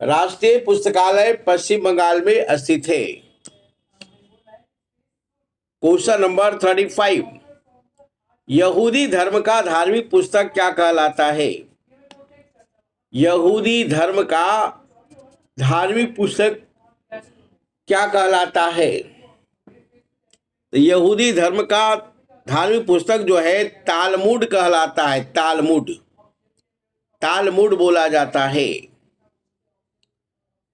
राष्ट्रीय पुस्तकालय पश्चिम बंगाल में स्थित है। क्वेश्चन नंबर 35, यहूदी धर्म का धार्मिक पुस्तक क्या कहलाता है? यहूदी धर्म का धार्मिक पुस्तक क्या कहलाता है? तो यहूदी धर्म का धार्मिक पुस्तक जो है तालमुड कहलाता है। तालमुड, तालमुड बोला जाता है।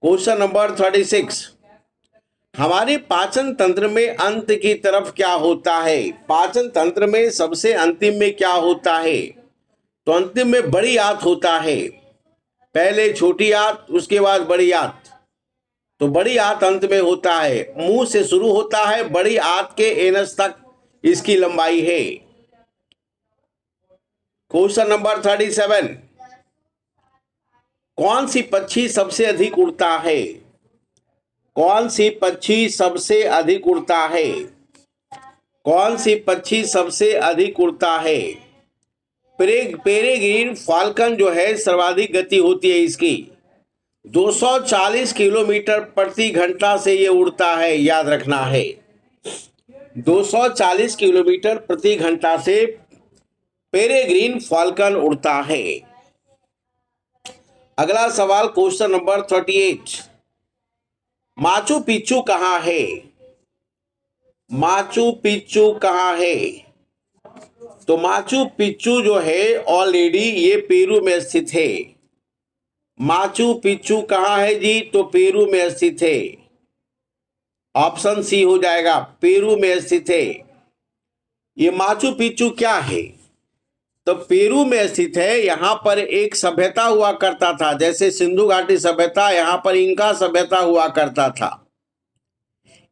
क्वेश्चन नंबर 36, हमारे पाचन तंत्र में अंत की तरफ क्या होता है? पाचन तंत्र में सबसे अंतिम में क्या होता है? तो अंतिम में बड़ी आंत होता है। पहले छोटी आंत, उसके बाद बड़ी आंत। तो बड़ी आंत अंत में होता है। मुंह से शुरू होता है, बड़ी आंत के एनस तक इसकी लंबाई है। क्वेश्चन नंबर 37, कौन सी पक्षी सबसे अधिक उड़ता है? कौन सी पक्षी सबसे अधिक उड़ता है? कौन सी पक्षी सबसे अधिक उड़ता है? पेरेग्रीन फाल्कन जो है सर्वाधिक गति होती है इसकी 240 किलोमीटर प्रति घंटा से ये उड़ता है, याद रखना है। 240 किलोमीटर प्रति घंटा से पेरेग्रीन फाल्कन उड़ता है। अगला सवाल क्वेश्चन नंबर 38, माचू पिच्चू कहाँ है? माचू पिच्चू कहाँ है? तो माचू पिच्चू जो है ऑलरेडी ये पेरू में स्थित है। माचू पिच्चू कहाँ है जी? तो पेरू में स्थित है। ऑप्शन सी हो जाएगा, पेरू में स्थित है। ये माचू पिच्चू क्या है? तो पेरू में स्थित है। यहां पर एक सभ्यता हुआ करता था, जैसे सिंधु घाटी सभ्यता, यहां पर इंका सभ्यता हुआ करता था।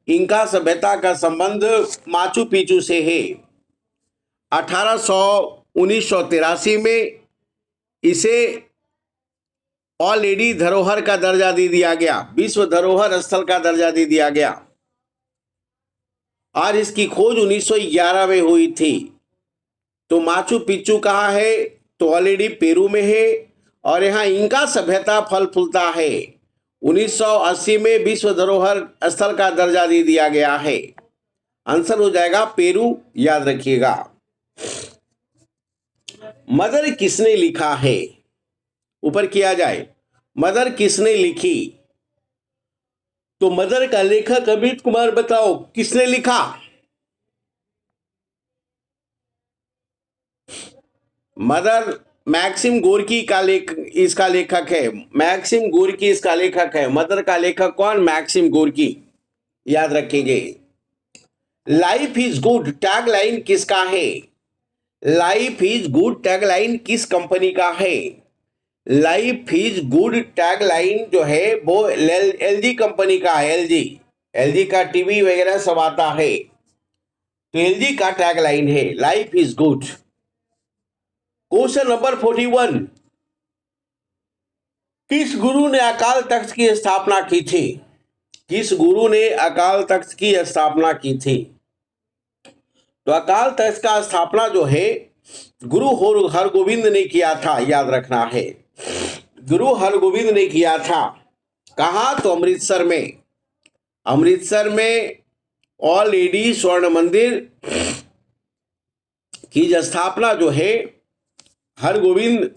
इंका सभ्यता का संबंध माचू पिच्चू से है। 1983 में इसे ऑलरेडी धरोहर का दर्जा दे दिया गया, विश्व धरोहर स्थल का दर्जा दे दिया गया। और इसकी खोज 1911 में हुई थी। तो माचू पिच्चू कहाँ है? तो ऑलरेडी पेरू में है। और यहाँ इंका सभ्यता फल फूलता है। 1980 में विश्व धरोहर स्थल का दर्जा दे दिया गया है। आंसर हो जाएगा पेरू, याद रखिएगा। मदर किसने लिखा है? ऊपर किया जाए, मदर किसने लिखी? तो मदर का लेखक अमित कुमार बताओ किसने लिखा? मदर मैक्सिम गोर्की का इसका लेखक है। मैक्सिम गोर्की इसका लेखक है। मदर का लेखक कौन? मैक्सिम गोर्की, याद रखेंगे। लाइफ इज गुड टैगलाइन किसका है? लाइफ इज गुड टैगलाइन किस कंपनी का है? लाइफ इज गुड टैगलाइन जो है वो एलजी कंपनी का है। एलजी, एलजी का टीवी वगैरह सब आता है, तो एलजी का टैगलाइन है life is good. Question number 41, किस गुरु ने अकाल तख्त की स्थापना की थी? किस गुरु ने अकाल तख्त की स्थापना की थी? तो अकाल तख्त का स्थापना जो है गुरु हरगोविंद ने किया था, याद रखना है। गुरु हरगोविंद ने किया था। कहा? तो अमृतसर में। अमृतसर में ऑलरेडी स्वर्ण मंदिर की स्थापना जो है हरगोविंद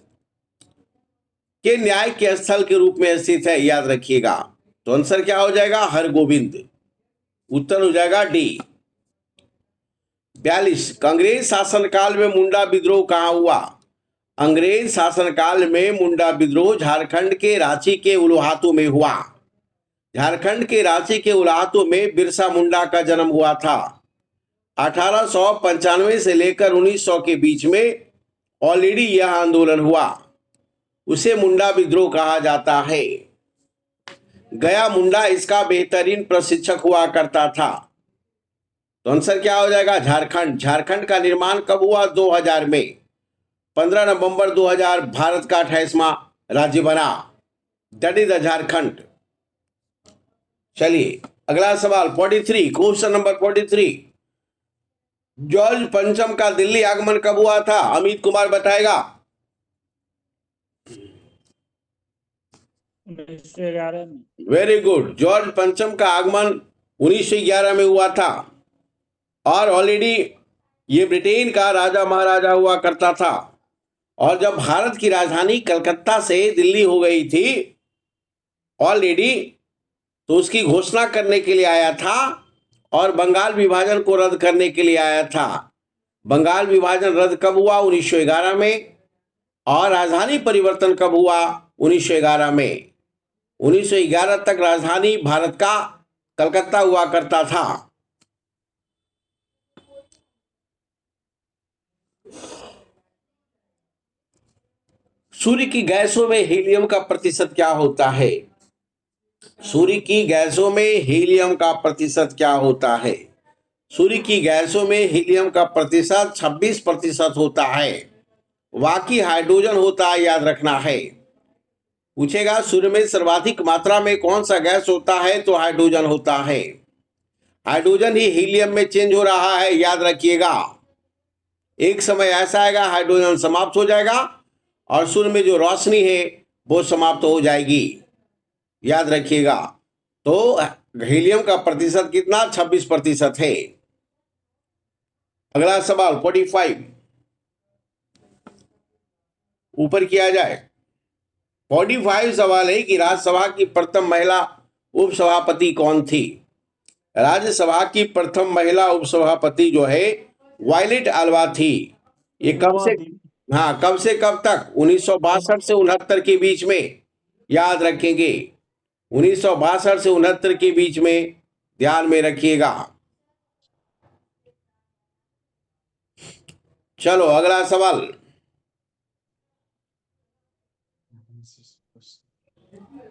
के न्याय के स्थल के रूप में स्थित है, याद रखिएगा। तो आंसर क्या हो जाएगा? हरगोविंद। उत्तर हो जाएगा डी। 42, अंग्रेज शासनकाल में मुंडा विद्रोह कहाँ हुआ? अंग्रेज शासनकाल में मुंडा विद्रोह झारखंड के रांची के उल्हातू में हुआ। झारखंड के रांची के उल्हातू में बिरसा मुंडा का जन्म हुआ था। 1895 से लेकर 1900 के बीच में ऑलरेडी यह आंदोलन हुआ, उसे मुंडा विद्रोह कहा जाता है। गया मुंडा इसका बेहतरीन प्रशिक्षक हुआ करता था। तो आंसर क्या हो जाएगा? झारखंड। झारखंड का निर्माण कब हुआ? 2000 में। 15 नवंबर 2000 भारत का 28वां राज्य बना, दैट इज द झारखंड। चलिए अगला सवाल 43, क्वेश्चन नंबर 43, जॉर्ज पंचम का दिल्ली आगमन कब हुआ था? अमित कुमार बताएगा। 1911 में। Very good. जॉर्ज पंचम का आगमन 1911 में हुआ था और ऑलरेडी ये ब्रिटेन का राजा महाराजा हुआ करता था। और जब भारत की राजधानी कलकत्ता से दिल्ली हो गई थी ऑलरेडी, तो उसकी घोषणा करने के लिए आया था और बंगाल विभाजन को रद्द करने के लिए आया था। बंगाल विभाजन रद्द कब हुआ? 1911 में। और राजधानी परिवर्तन कब हुआ? 1911 में। 1911 तक राजधानी भारत का कलकत्ता हुआ करता था। सूर्य की गैसों में हीलियम का प्रतिशत क्या होता है? सूर्य की गैसों में हीलियम का प्रतिशत क्या होता है? सूर्य की गैसों में हीलियम का प्रतिशत 26% होता है। बाकी हाइड्रोजन होता है, याद रखना है। पूछेगा सूर्य में सर्वाधिक मात्रा में कौन सा गैस होता है, तो हाइड्रोजन होता है। हाइड्रोजन ही हीलियम में चेंज हो रहा है, याद रखिएगा। एक समय ऐसा आएगा हाइड्रोजन समाप्त हो जाएगा और सूर्य में जो रोशनी है वो समाप्त हो जाएगी, याद रखिएगा। तो हीलियम का प्रतिशत कितना? 26% है। अगला सवाल 45 ऊपर किया जाए। 45 सवाल है कि राज्यसभा की प्रथम महिला उपसभापति कौन थी? राज्यसभा की प्रथम महिला उपसभापति जो है वायलेट अल्वा थी। ये कब से, हाँ, कब से कब तक? 1962 से 69 के बीच में, याद रखेंगे। 1962 से 69 के बीच में ध्यान में रखिएगा। चलो अगला सवाल।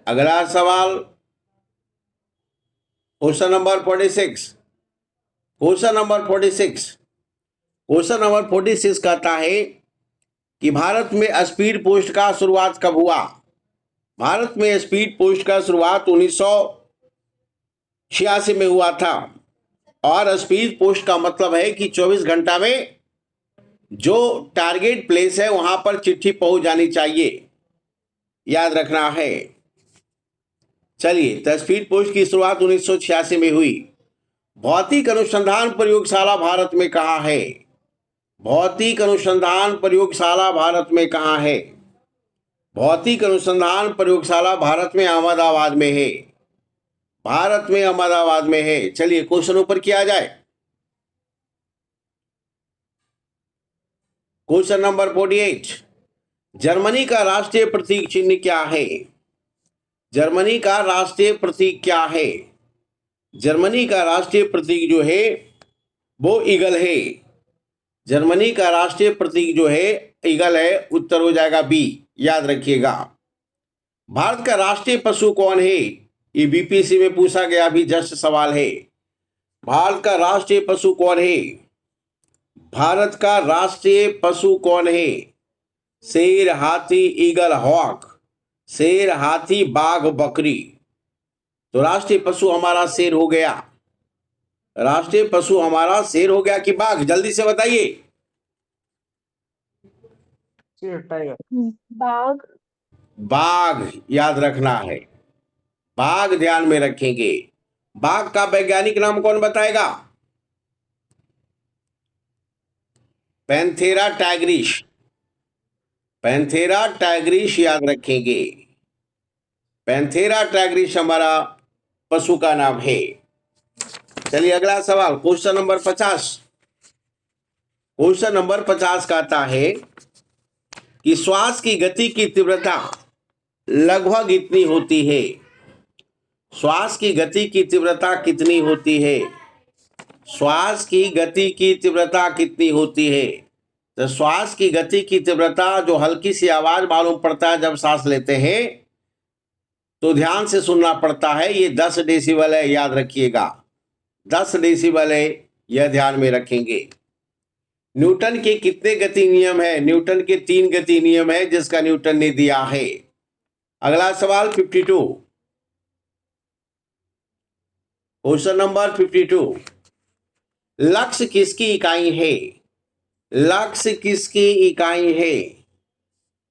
अगला सवाल question number 46। Question number 46। Question number 46 कहता है कि भारत में स्पीड पोस्ट का शुरुआत कब हुआ? भारत में स्पीड पोस्ट का शुरुआत 1986 में हुआ था। और स्पीड पोस्ट का मतलब है कि 24 घंटा में जो टारगेट प्लेस है वहां पर चिट्ठी पहुंच जानी चाहिए, याद रखना है। चलिए, तो स्पीड पोस्ट की शुरुआत 1986 में हुई। भौतिक अनुसंधान प्रयोगशाला भारत में कहाँ है? भौतिक अनुसंधान प्रयोगशाला भारत में कहाँ है? भौतिक अनुसंधान प्रयोगशाला भारत में अहमदाबाद में है। भारत में अहमदाबाद में है। चलिए क्वेश्चन ऊपर किया जाए। Question number 48। जर्मनी का राष्ट्रीय प्रतीक चिन्ह क्या है? जर्मनी का राष्ट्रीय प्रतीक क्या है? जर्मनी का राष्ट्रीय प्रतीक जो है वो ईगल है। जर्मनी का राष्ट्रीय प्रतीक जो है ईगल है। उत्तर हो जाएगा बी, याद रखिएगा। भारत का राष्ट्रीय पशु कौन है? ये बीपीएससी में पूछा गया अभी जस्ट सवाल है। भारत का राष्ट्रीय पशु कौन है? भारत का राष्ट्रीय पशु कौन है? शेर, हाथी, ईगल, हॉक। शेर, हाथी, बाघ, बकरी। तो राष्ट्रीय पशु हमारा शेर हो गया। राष्ट्रीय पशु हमारा शेर हो गया कि बाघ? जल्दी से बताइए। टाइगर। बाघ। बाघ, याद रखना है। बाघ ध्यान में रखेंगे। बाघ का वैज्ञानिक नाम कौन बताएगा? Panthera Tigris. पैंथेरा टाइग्रिस, याद रखेंगे। पैंथेरा टाइग्रिस हमारा पशु का नाम है। चलिए अगला सवाल क्वेश्चन नंबर 50। क्वेश्चन नंबर 50 कहता है कि श्वास की गति की तीव्रता लगभग इतनी होती है। श्वास की गति की तीव्रता कितनी होती है? श्वास की गति की तीव्रता कितनी होती है? तो श्वास की गति की तीव्रता, जो हल्की सी आवाज मालूम पड़ता है जब सांस लेते हैं, तो ध्यान से सुनना पड़ता है। ये 10 डेसिबल है, याद रखिएगा। 10 डेसिबल है, यह ध्यान में रखेंगे। न्यूटन के कितने गति नियम है? न्यूटन के 3 गति नियम है जिसका न्यूटन ने दिया है। अगला सवाल 52। Question number 52। लक्ष्य किसकी इकाई है? लक्ष्य किसकी इकाई है?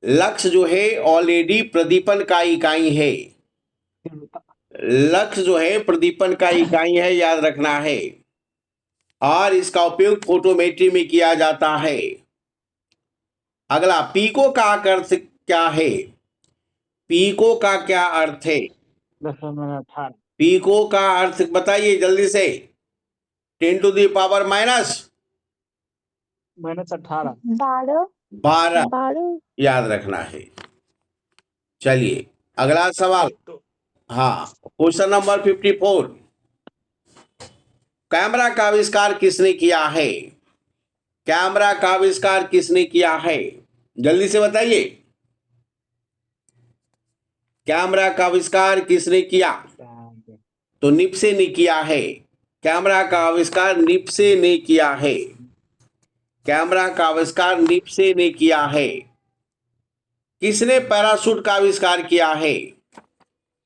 लक्ष्य जो है ऑलरेडी प्रदीपन का इकाई है। लक्स जो है प्रदीपन का इकाई है, याद रखना है, और इसका उपयोग फोटोमेट्री में किया जाता है। अगला, पीको का अर्थ क्या है? पीको का क्या अर्थ है? 10⁻18 पीको का अर्थ बताइए जल्दी से। 10⁻⁻, -18 12 याद रखना है। चलिए अगला सवाल। तो हाँ, क्वेश्चन नंबर 54। कैमरा का आविष्कार किसने किया है? कैमरा का आविष्कार किसने किया है? जल्दी से बताइए। कैमरा का आविष्कार किसने किया? तो निप्से ने किया है। कैमरा का आविष्कार निप्से ने किया है। कैमरा का आविष्कार निप्से ने किया है। किसने पैराशूट का आविष्कार किया है?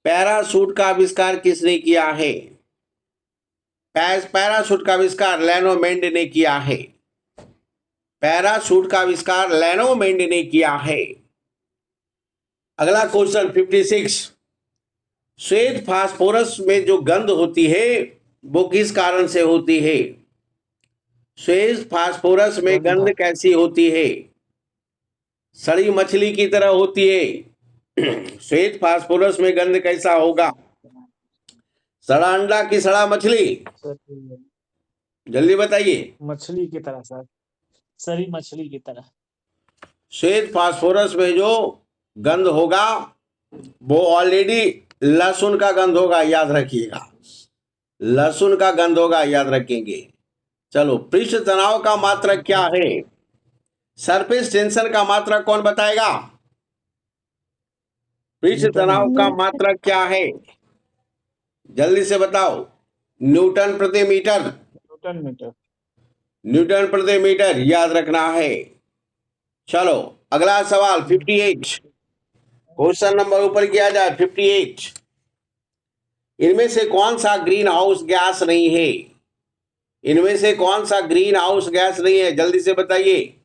पैराशूट का आविष्कार किसने किया है? पैराशूट का आविष्कार लेनोमेंड ने किया है। पैराशूट का आविष्कार लेनोमेंड ने किया है। अगला क्वेश्चन 56। श्वेत फास्फोरस में जो गंध होती है वो किस कारण से होती है? श्वेत फास्फोरस में गंध कैसी होती है? सड़ी मछली की तरह होती है। श्वेत फास्फोरस में गंध कैसा होगा? सड़ा अंडा की सड़ा मछली? जल्दी बताइए। मछली की तरह सर, सही मछली की तरह। श्वेत फास्फोरस में जो गंध होगा वो ऑलरेडी लहसुन का गंध होगा, याद रखिएगा। लहसुन का गंध होगा, याद रखेंगे। चलो, पृष्ठ तनाव का मात्रक क्या है? सरफेस टेंशन का मात्रक कौन बताएगा? पृष्ठ तनाव का मात्रक क्या है? जल्दी से बताओ। न्यूटन प्रति मीटर। Newton metre. न्यूटन प्रति मीटर, याद रखना है। चलो अगला सवाल 58। क्वेश्चन नंबर ऊपर किया जाए 58। इनमें से कौन सा ग्रीन हाउस गैस नहीं है? इनमें से कौन सा ग्रीन हाउस गैस नहीं है? जल्दी से बताइए।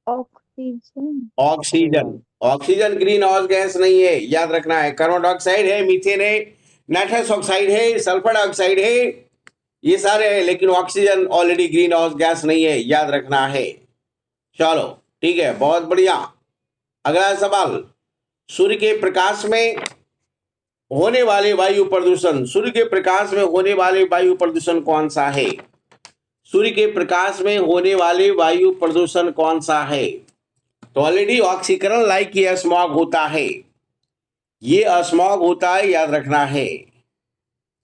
Oxygen. Oxygen green house gas नहीं है, याद रखना है। कार्बन डाइऑक्साइड है, मीथेन है, नाइट्रस ऑक्साइड है, सल्फर डाइऑक्साइड है, ये सारे हैं, लेकिन oxygen already green house gas नहीं है, याद रखना है। चलो ठीक है, बहुत बढ़िया। अगला सवाल। सूर्य के प्रकाश में होने वाले वायु प्रदूषण, सूर्य के प्रकाश में होने वाले वायु प्रदूषण कौन सा है? सूर्य के प्रकाश में होने वाले वायु प्रदूषण कौन सा है? तो ऑलरेडी ऑक्सीकरण लाइक ये स्मॉग होता है, ये स्मॉग होता है, याद रखना है।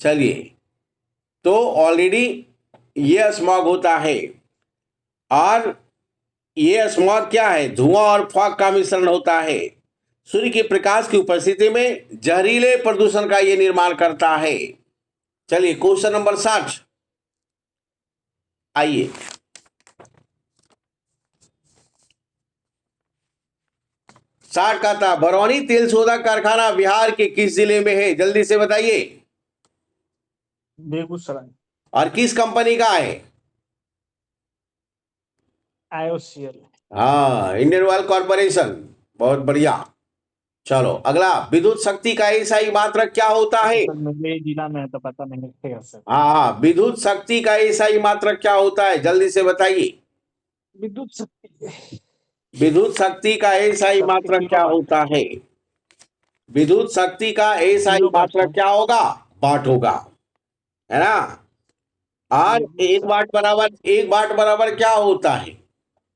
चलिए, तो ऑलरेडी ये स्मॉग होता है, और ये स्मॉग क्या है? धुआं और फॉग का मिश्रण होता है। सूर्य के प्रकाश की उपस्थिति में जहरीले प्रदूषण का ये निर्माण करता है। चलिए क्वेश्चन नंबर 60 आइए। 60 का था, बरौनी तेल शोधक कारखाना बिहार के किस जिले में है? जल्दी से बताइए। बेगूसराय। और किस कंपनी का है? IOCL। हाँ, इंडियन ऑयल कॉर्पोरेशन। बहुत बढ़िया। चलो अगला, विद्युत शक्ति का ईसाई मात्रक क्या होता है? सर मेरे जिला में है तो पता नहीं है सर। हाँ, विद्युत शक्ति का ईसाई मात्रक क्या होता है? जल्दी से बताइए। विद्युत शक्ति। विद्युत शक्ति का ईसाई मात्रक क्या होता है? विद्युत शक्ति का ईसाई मात्रक क्या होगा? वाट होगा, है ना। और एक वाट बराबर क्या होता है?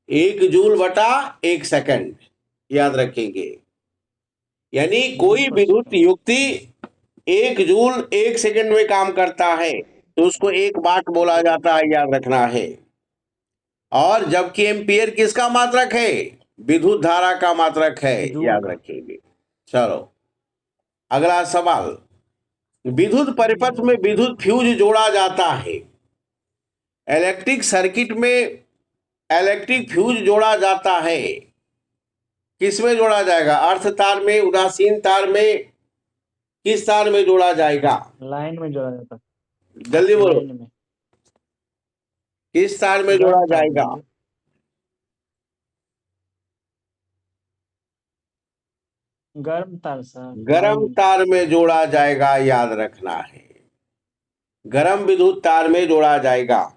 1 जूल बटा 1 सेकंड, याद रखेंगे। यानी कोई विद्युत युक्ति 1 जूल 1 सेकंड में काम करता है तो उसको 1 वाट बोला जाता है, याद रखना है। और जबकि एम्पियर किसका मात्रक है? विद्युत धारा का मात्रक है, याद रखेंगे। चलो अगला सवाल। विद्युत परिपथ में विद्युत फ्यूज जोड़ा जाता है। इलेक्ट्रिक सर्किट में इलेक्ट्रिक फ्यूज जोड़ा जाता है, किसमें जोड़ा जाएगा? अर्थ तार में, उदासीन तार में, किस तार में जोड़ा जाएगा? लाइन में जोड़ा जाता है। जल्दी बोलो, लाइन में। किस तार में जोड़ा जाएगा? गर्म तार सर, गर्म कॉइल। तार में जोड़ा जाएगा, याद रखना है। गर्म विद्युत तार में जोड़ा जाएगा।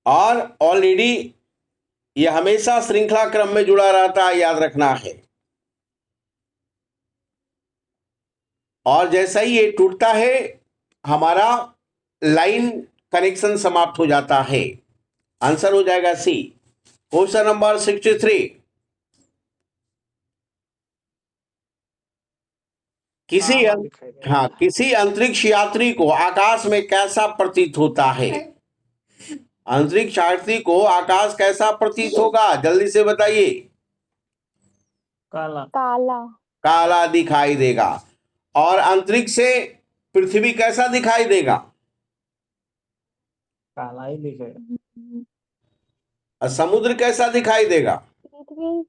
और ऑलरेडी ये हमेशा श्रृंखला क्रम में जुड़ा रहता है, याद रखना है। और जैसा ही ये टूटता है, हमारा लाइन कनेक्शन समाप्त हो जाता है। आंसर हो जाएगा सी। Question number 63। हवा दिखाई देगा। हाँ, किसी अंतरिक्ष यात्री को आकाश में कैसा प्रतीत होता है? अंतरिक्ष यात्री को आकाश कैसा प्रतीत होगा, जल्दी से बताइए। काला। काला। काला दिखाई देगा। और अंतरिक्ष से पृथ्वी कैसा दिखाई देगा? काला ही दिखेगा। और समुद्र कैसा दिखाई देगा? पृथ्वी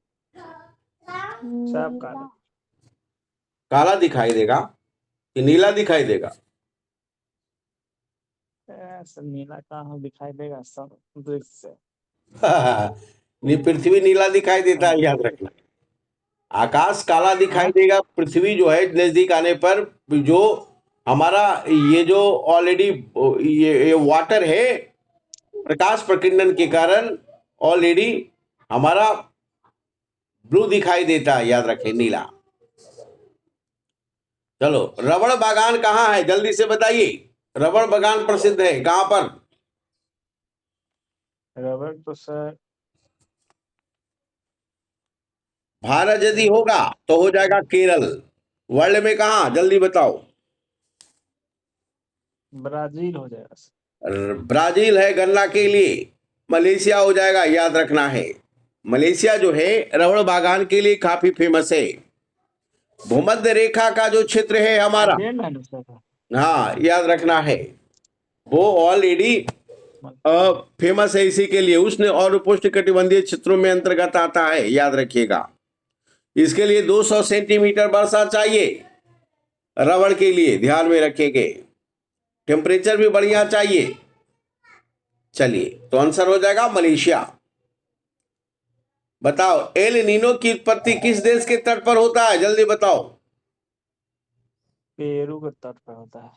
सब काला। काला दिखाई देगा कि नीला दिखाई देगा? ऐसा नीला कहाँ दिखाई देगा सब अंतरिक्ष से। पृथ्वी नीला दिखाई देता है, याद रखना। आकाश काला दिखाई देगा, पृथ्वी जो है नजदीक आने पर जो हमारा ये जो ऑलरेडी ये वाटर है, प्रकाश प्रकीर्णन के कारण ऑलरेडी हमारा ब्लू दिखाई देता है, याद रखें, नीला। चलो, रबड़ बागान कहाँ है, जल्दी से बताइए। रबड़ बागान प्रसिद्ध है कहाँ पर? रबड़ तो सर भारत यदि होगा तो हो जाएगा केरल। वर्ल्ड में कहाँ, जल्दी बताओ। ब्राजील हो जाएगा सर। ब्राजील है गन्ना के लिए। मलेशिया हो जाएगा, याद रखना है। मलेशिया जो है रबड़ बागान के लिए काफी फेमस है। भूमध्य रेखा का जो क्षेत्र है हमारा, आइलैंड है ना सर। हाँ, याद रखना है, वो ऑलरेडी फेमस है इसी के लिए। उष्ण और उपोष्णकटिबंधीय क्षेत्रों में अंतर्गत आता है, याद रखिएगा। इसके लिए 200 सेंटीमीटर वर्षा चाहिए रबड़ के लिए, ध्यान में रखेंगे। टेम्परेचर भी बढ़िया चाहिए। चलिए, तो आंसर हो जाएगा मलेशिया। बताओ, एल नीनो की उत्पत्ति किस देश के तट पर होता है, जल्दी बताओ। पेरू के तट पर होता है।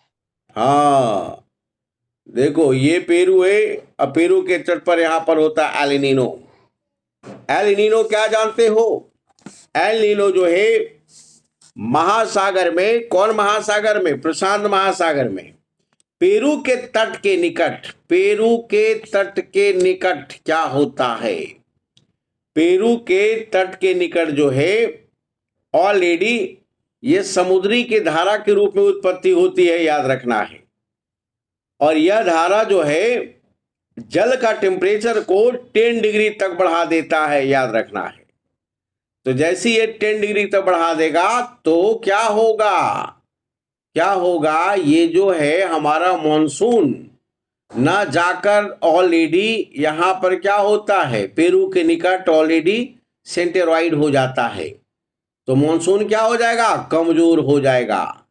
हाँ, देखो ये पेरू है, अब पेरू के तट पर यहां पर होता है एल नीनो। एल नीनो क्या जानते हो? एल नीनो जो है महासागर में, कौन महासागर में? प्रशांत महासागर में पेरू के तट के निकट, पेरू के तट के निकट क्या होता है? पेरू के तट के निकट जो है ऑलरेडी ये समुद्री की धारा के रूप में उत्पत्ति होती है, याद रखना है। और यह धारा जो है जल का टेम्परेचर को 10 डिग्री तक बढ़ा देता है, याद रखना है। तो जैसे ये 10 डिग्री तक बढ़ा देगा तो क्या होगा? क्या होगा? ये जो है हमारा मॉनसून ना जाकर ऑलरेडी यहां पर क्या होता है, पेरू के निकट ऑलरेडी सेंटेरॉइड हो जाता है। तो मॉनसून क्या हो जाएगा? कमजोर हो जाएगा।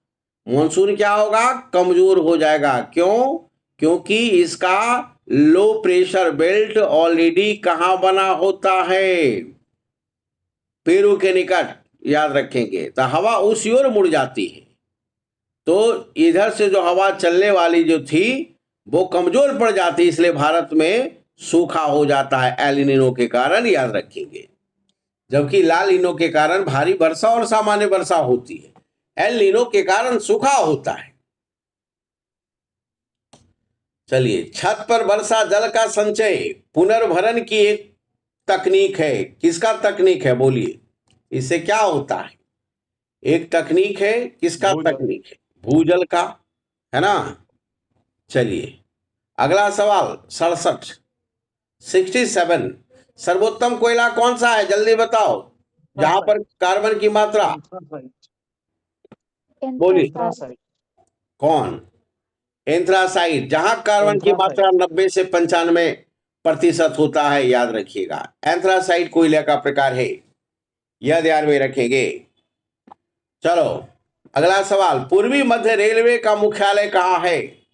मॉनसून क्या होगा? कमजोर हो जाएगा। क्यों? क्योंकि इसका लो प्रेशर बेल्ट ऑलरेडी कहां बना होता है? पेरू के निकट, याद रखेंगे। तो हवा उस ओर मुड़ जाती है, तो इधर से जो हवा चलने वाली जो थी वो कमजोर पड़ जाती, इसलिए भारत में सूखा हो जाता है एल नीनो के कारण, याद रखेंगे। जबकि लाल नीनो के कारण भारी वर्षा और सामान्य वर्षा होती है, एल नीनो के कारण सूखा होता है। चलिए, छत पर वर्षा जल का संचय पुनर्भरण की एक तकनीक है। किसका तकनीक है, बोलिए। इससे क्या होता है? एक तकनीक है, किसका भूजल। तकनीक है? भूजल का, है ना। चलिए, अगला सवाल 67 सर्वोत्तम कोयला कौन सा है, जल्दी बताओ। जहां पर कार्बन की मात्रा, बोलिए। एंथ्रासाइट। कौन? एंथ्रासाइट। जहां कार्बन की एंथ्रासाइट। मात्रा 90 से 95% होता है, याद रखिएगा। एंथ्रासाइट कोयले का प्रकार है, यह ध्यान में रखेंगे। चलो, अगला सवाल, पूर्वी मध्य रेलवे का मुख्यालय कहाँ है?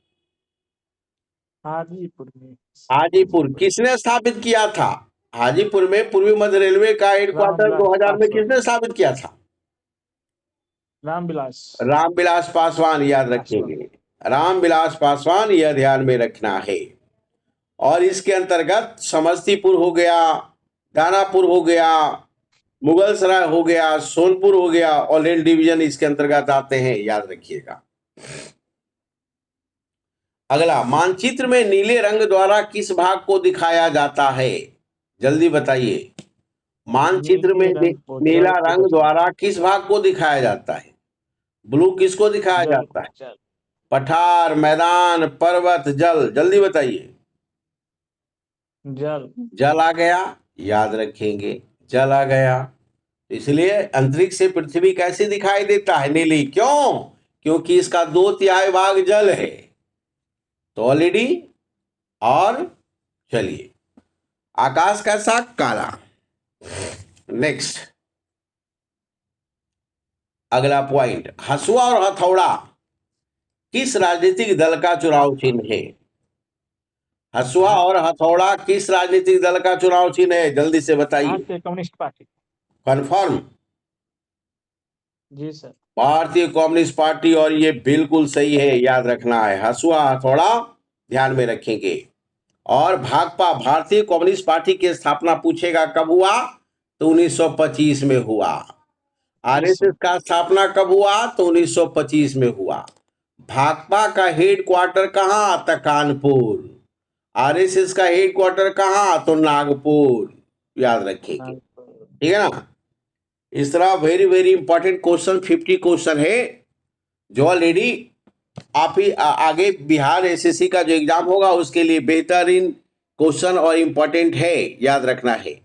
हाजीपुर में। हाजीपुर। किसने स्थापित किया था? हाजीपुर में पूर्वी मध्य रेलवे का हेडक्वार्टर रामविलास 2000 में पासवान। किसने स्थापित किया था? रामविलास रामविलास पासवान, याद पासवान। रखेंगे। रामविलास पासवान, यह ध्यान में रखना है। और इसके अंतर्गत समस्तीपुर हो गया, दानापुर हो गया, मुगलसराय हो गया, सोनपुर हो गया, और रेल डिवीजन इसके अंतर्गत आते हैं, याद रखिएगा। अगला, मानचित्र में नीले रंग द्वारा किस भाग को दिखाया जाता है? जल्दी बताइए। मानचित्र में नीले रंग को नीला जल को रंग बताइए। द्वारा किस भाग को दिखाया जाता है? ब्लू किसको दिखाया जल जाता को, है? जल। पठार, मैदान, पर्वत, जल, जल्दी बताइए। जल। जल आ गया, याद रखेंगे, जल आ गया। इसलिए अंतरिक्ष से पृथ्वी कैसे दिखाई देता है? नीली। क्यों? क्योंकि इसका 2/3 भाग जल है। तो ऑलरेडी, और चलिए, आकाश कैसा? काला। नेक्स्ट, अगला पॉइंट, हसुआ और हथौड़ा किस राजनीतिक दल का चुनाव चिन्ह है? हसुआ और हथौड़ा किस राजनीतिक दल का चुनाव चिन्ह है? जल्दी से बताइए। भारतीय कम्युनिस्ट पार्टी। कंफर्म? जी सर। भारतीय कम्युनिस्ट पार्टी, और ये बिल्कुल सही है, याद रखना है। हसुआ हथौड़ा ध्यान में रखेंगे। और भाकपा, भारतीय कम्युनिस्ट पार्टी की स्थापना पूछेगा कब हुआ? तो 1925 में हुआ। आरएसएस का स्थापना कब हुआ? तो 1925 में हुआ। भाकपा का हेड क्वार्टर कहाँ? तो कानपुर। आरएसएस का हेड क्वार्टर कहाँ? तो नागपुर, याद रखेंगे। ठीक है ना? इस तरह very very important question, 50 question है, जो ऑलरेडी आप ही आगे बिहार एसएससी का जो एग्जाम होगा उसके लिए बेहतरीन क्वेश्चन और इंपॉर्टेंट है, याद रखना है।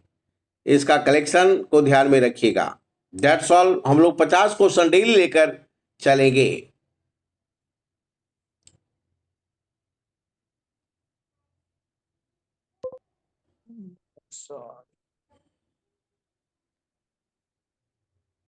इसका कलेक्शन को ध्यान में रखिएगा। That's all. हम लोग 50 क्वेश्चन डेली लेकर चलेंगे। सर